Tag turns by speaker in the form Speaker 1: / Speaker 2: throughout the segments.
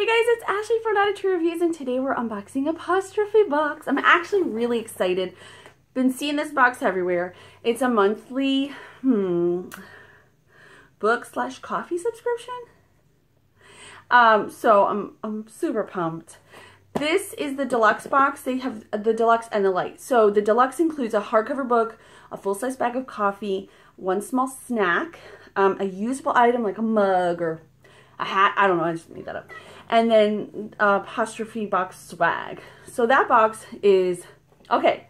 Speaker 1: Hey guys, it's Ashley from Not a True Reviews, and today we're unboxing Apostrophe box. I'm actually really excited. Been seeing this box everywhere. It's a monthly book/coffee subscription. So I'm super pumped. This is the deluxe box. They have the deluxe and the light. So the deluxe includes a hardcover book, a full-size bag of coffee, one small snack, a usable item like a mug or a hat. I don't know. I just made that up. And then Apostrophe box swag. So that box is, okay,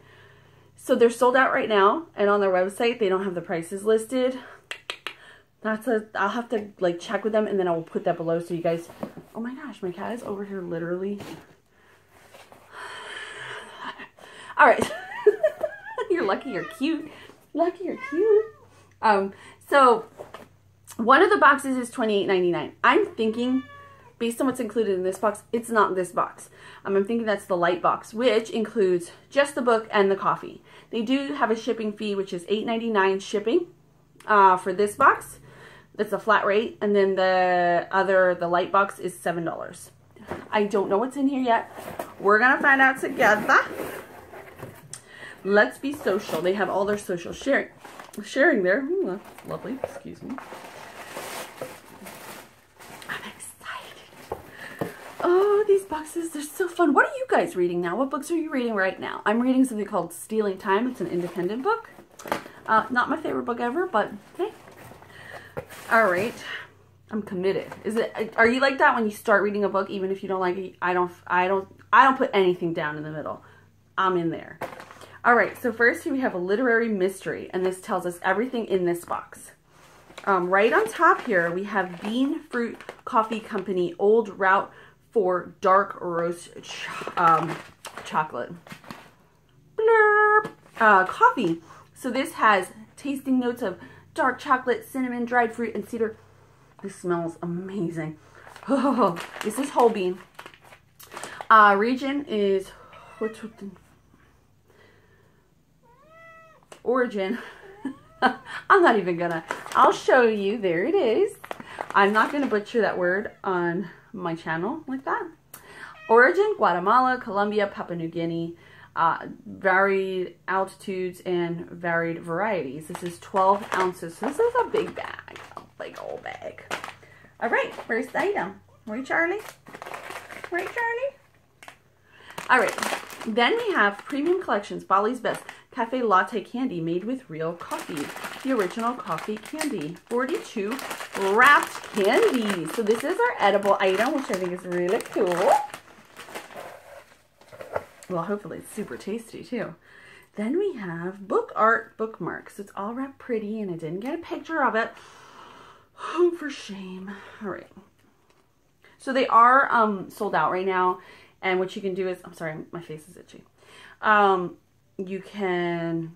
Speaker 1: so they're sold out right now. And on their website, they don't have the prices listed. I'll have to like check with them, and then I will put that below so you guys, oh my gosh, my cat is over here literally. All right. You're lucky you're cute. Lucky you're cute. So one of the boxes is $28.99. I'm thinking, based on what's included in this box, it's not this box. I'm thinking that's the light box, which includes just the book and the coffee. They do have a shipping fee, which is $8.99 shipping for this box. That's a flat rate. And then the light box is $7. I don't know what's in here yet. We're going to find out together. Let's be social. They have all their social sharing there. Ooh, that's lovely. Excuse me. I'm excited. Oh, these boxes, they're so fun. What are you guys reading now? What books are you reading right now? I'm reading something called Stealing Time. It's an independent book. Not my favorite book ever, but hey. All right. I'm committed. Are you like that when you start reading a book, even if you don't like it? I don't put anything down in the middle. I'm in there. All right, so first here we have a literary mystery, and this tells us everything in this box. Right on top here, we have Bean Fruit Coffee Company Old Route for Dark Roast Chocolate. Blurb. Coffee. So this has tasting notes of dark chocolate, cinnamon, dried fruit, and cedar. This smells amazing. Oh, this is whole bean. Region is origin. I'm not even gonna. I'll show you. There it is. I'm not gonna butcher that word on my channel like that. Origin, Guatemala, Colombia, Papua New Guinea. Varied altitudes and varied varieties. This is 12 ounces. So this is a big bag. A big old bag. All right. First item. Right, Charlie? Right, Charlie? All right. Then we have Premium Collections, Bali's Best Cafe Latte Candy made with real coffee. The original coffee candy. 42 wrapped candies. So this is our edible item, which I think is really cool. Well, hopefully it's super tasty too. Then we have book art bookmarks. It's all wrapped pretty, and I didn't get a picture of it. Oh, for shame. All right. So they are sold out right now. And what you can do is, I'm sorry, my face is itchy. You can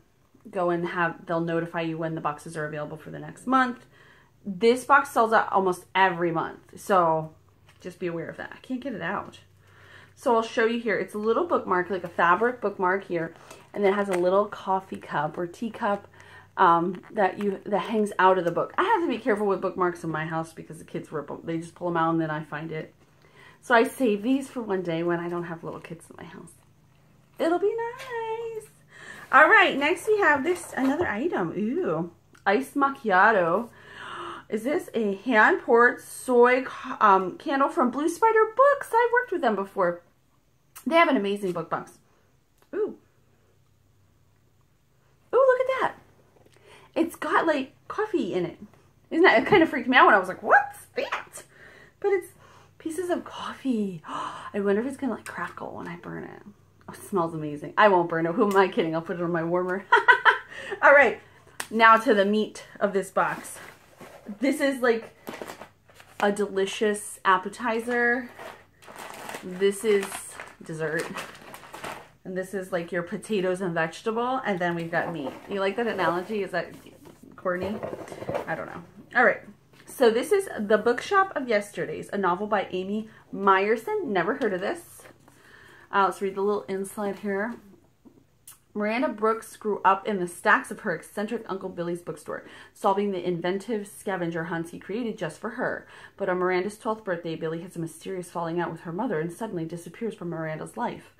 Speaker 1: go and they'll notify you when the boxes are available for the next month. This box sells out almost every month. So just be aware of that. I can't get it out. So I'll show you here. It's a little bookmark, like a fabric bookmark here. And then it has a little coffee cup or teacup that hangs out of the book. I have to be careful with bookmarks in my house because the kids rip them. They just pull them out and then I find it. So I save these for one day when I don't have little kids in my house. It'll be nice. All right, next we have another item. Ooh, iced macchiato. Is this a hand-poured soy candle from Blue Spider Books? I've worked with them before. They have an amazing book box. Ooh. Ooh, look at that. It's got like coffee in it. Isn't that? It kind of freaked me out when I was like, what's that? But it's pieces of coffee. I wonder if it's going to like crackle when I burn it. Oh, it smells amazing. I won't burn it. Who am I kidding? I'll put it on my warmer. All right. Now to the meat of this box. This is like a delicious appetizer. This is dessert. And this is like your potatoes and vegetable. And then we've got meat. You like that analogy? Is that corny? I don't know. All right. So this is The Bookshop of Yesterdays, a novel by Amy Meyerson. Never heard of this. Let's read the little inside here. Miranda Brooks grew up in the stacks of her eccentric Uncle Billy's bookstore, solving the inventive scavenger hunts he created just for her. But on Miranda's 12th birthday, Billy has a mysterious falling out with her mother and suddenly disappears from Miranda's life.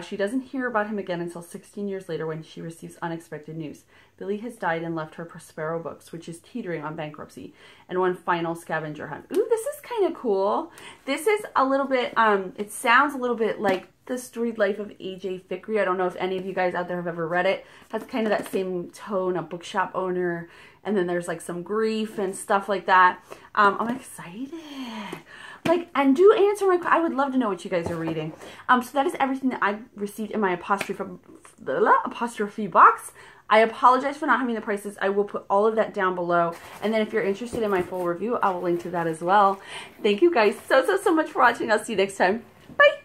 Speaker 1: She doesn't hear about him again until 16 years later when she receives unexpected news. Billy has died and left her Prospero Books, which is teetering on bankruptcy, and one final scavenger hunt. Ooh, this is kind of cool. This is a little bit, it sounds a little bit like The Storied Life of A.J. Fikry. I don't know if any of you guys out there have ever read it. It has kind of that same tone, a bookshop owner, and then there's like some grief and stuff like that. I'm excited. Like, and do answer my question. I would love to know what you guys are reading. So that is everything that I received in my Apostrophe box. I apologize for not having the prices. I will put all of that down below. And then if you're interested in my full review, I will link to that as well. Thank you guys so much for watching. I'll see you next time. Bye.